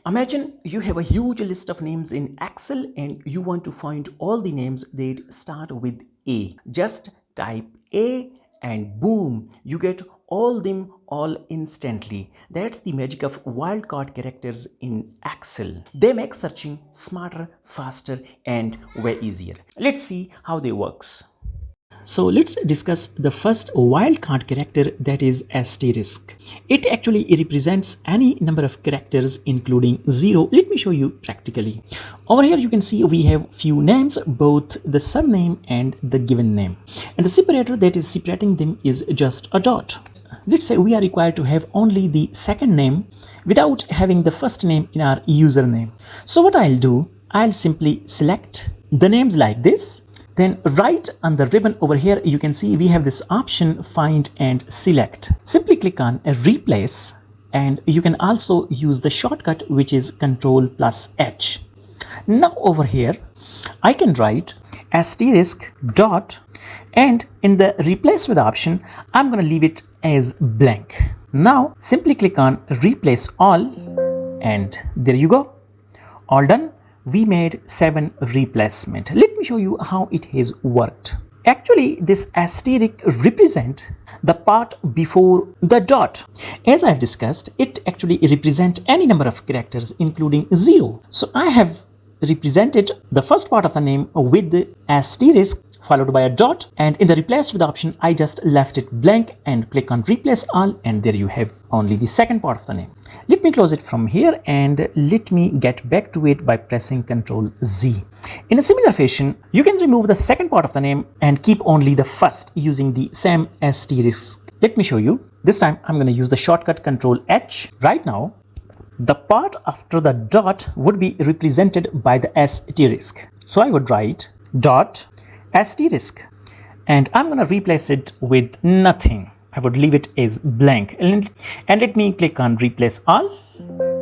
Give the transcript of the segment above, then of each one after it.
Imagine you have a huge list of names in Excel and you want to find all the names that start with A. Just type A and boom, you get all them all instantly. That's the magic of wildcard characters in Excel. They make searching smarter, faster and way easier. Let's see how they works. So let's discuss the first wildcard character, that is asterisk. It actually represents any number of characters including 0. Let me show you practically. Over here you can see we have few names, both the surname and the given name. And the separator that is separating them is just a dot. Let's say we are required to have only the second name without having the first name in our username. So what I'll do, I'll simply select the names like this. Then right on the ribbon over here, you can see we have this option find and select. Simply click on replace and you can also use the shortcut which is Ctrl+H. Now over here, I can write asterisk dot and in the replace with option, I'm going to leave it as blank. Now simply click on replace all and there you go. All done. We made 7 replacement. Let me show you how it has worked. Actually, this asterisk represent the part before the dot. As I've discussed, it actually represents any number of characters including 0. So I have represented the first part of the name with the asterisk followed by a dot, and in the replace with option I just left it blank and click on replace all and there you have only the second part of the name. Let me close it from here and let me get back to it by pressing Ctrl Z. In a similar fashion, you can remove the second part of the name and keep only the first using the same asterisk. Let me show you. This time I'm going to use the shortcut Ctrl H. Right now, the part after the dot would be represented by the asterisk. So I would write dot asterisk and I'm going to replace it with nothing. I would leave it as blank and let me click on replace all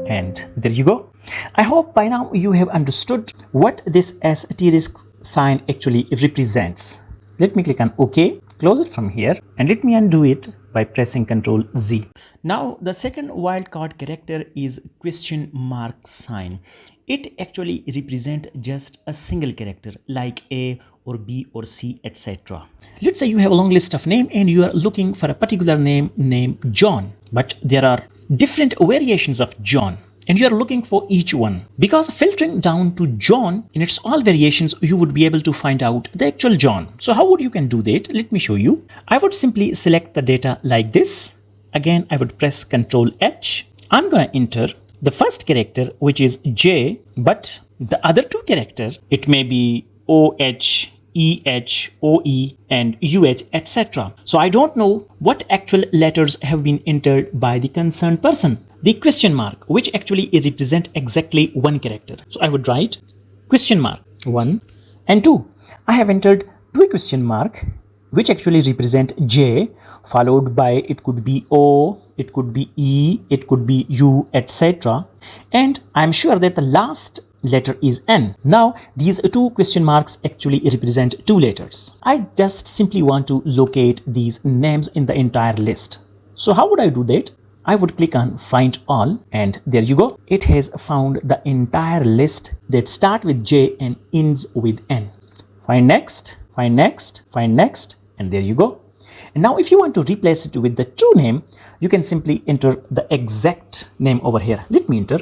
and there you go. I hope by now you have understood what this asterisk sign actually represents. Let me click on OK, close it from here and let me undo it by pressing Ctrl Z. Now the second wildcard character is question mark sign. It actually represents just a single character like A or B or C, etc. Let's say you have a long list of names and you are looking for a particular name named John, but there are different variations of John and you are looking for each one. Because filtering down to John in its all variations, you would be able to find out the actual John. So how would you can do that? Let me show you. I would simply select the data like this. Again, I would press Ctrl H. I'm going to enter the first character, which is J, but the other two characters, it may be OH, EH, OE and UH, etc. So I don't know what actual letters have been entered by the concerned person. The question mark, which actually represent exactly one character. So I would write question mark 1 and 2. I have entered 2 question mark which actually represent J, followed by it could be O, it could be E, it could be U, etc. And I'm sure that the last letter is N. Now these 2 question marks actually represent 2 letters. I just simply want to locate these names in the entire list. So how would I do that? I would click on find all and there you go. It has found the entire list that start with J and ends with N. Find next, find next, find next. And there you go. And now if you want to replace it with the true name, you can simply enter the exact name over here. Let me enter.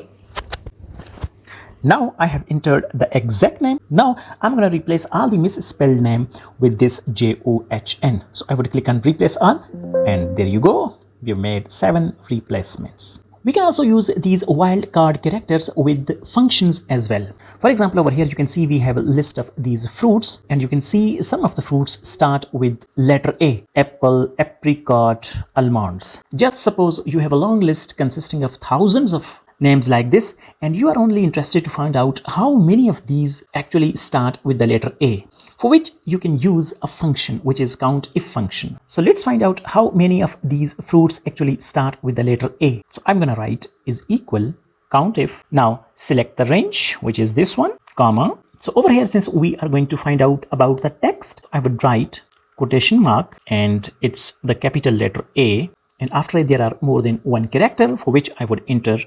Now I have entered the exact name. Now I'm going to replace all the misspelled name with this JOHN. So I would click on replace all and there you go. We have made 7 replacements. We can also use these wildcard characters with functions as well. For example, over here you can see we have a list of these fruits and you can see some of the fruits start with letter A. Apple, apricot, almonds. Just suppose you have a long list consisting of thousands of names like this and you are only interested to find out how many of these actually start with the letter A, for which you can use a function which is COUNTIF function. So let's find out how many of these fruits actually start with the letter A. So I'm going to write is equal COUNTIF. Now select the range, which is this one, comma. So over here, since we are going to find out about the text, I would write quotation mark and it's the capital letter A. And after it, there are more than one character for which I would enter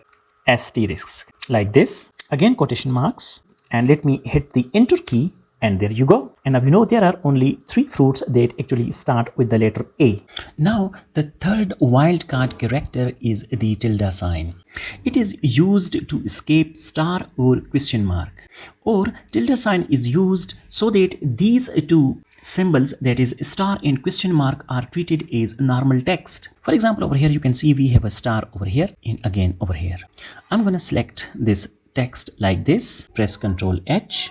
asterisk like this. Again quotation marks, and let me hit the enter key, and there you go. And now you know there are only 3 fruits that actually start with the letter A. Now the third wildcard character is the tilde sign. It is used to escape star or question mark, or tilde sign is used so that these two symbols, that is star and question mark, are treated as normal text. For example, over here you can see we have a star over here and again over here. I'm going to select this text like this, press Ctrl H.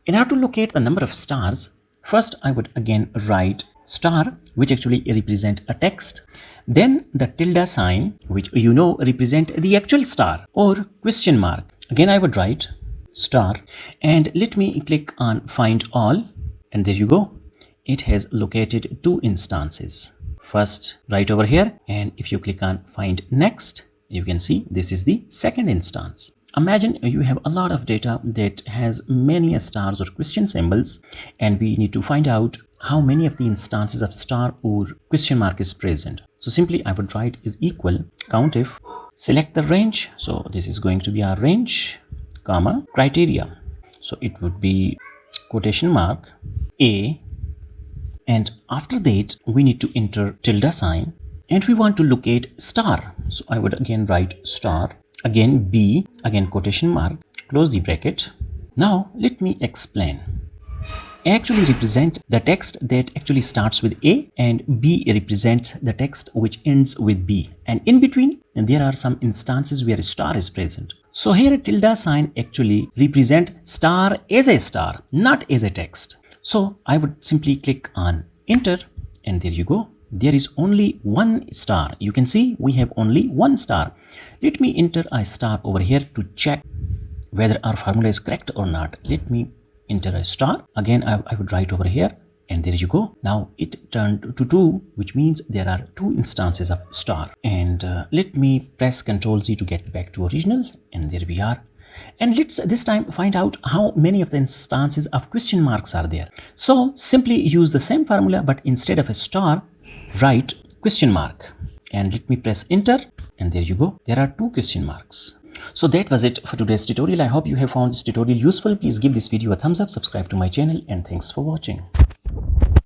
In order to locate the number of stars, first I would again write star, which actually represent a text, then the tilde sign, which you know represent the actual star, or question mark. Again I would write star, and let me click on find all, and there you go. It has located 2 instances. First right over here, and if you click on find next, you can see this is the second instance. Imagine you have a lot of data that has many stars or question symbols, and we need to find out how many of the instances of star or question mark is present. So simply I would write is equal countIF, select the range. So this is going to be our range, comma, criteria. So it would be quotation mark A, and after that we need to enter tilde sign, and we want to locate star. So I would again write star, again B, again quotation mark, close the bracket. Now let me explain. A actually represent the text that actually starts with A, and B represents the text which ends with B, and in between there are some instances where a star is present. So here a tilde sign actually represent star as a star, not as a text. So I would simply click on enter, and there you go. There is only one star. You can see we have only one star. Let me enter a star over here to check whether our formula is correct or not. Let me enter a star. Again, I would write over here, and there you go. Now it turned to 2, which means there are 2 instances of star. And let me press Ctrl Z to get back to original, and there we are. And let's this time find out how many of the instances of question marks are there. So simply use the same formula, but instead of a star, write question mark, and let me press enter, and there you go. There are 2 question marks. So that was it for today's tutorial. I hope you have found this tutorial useful. Please give this video a thumbs up, subscribe to my channel, and thanks for watching.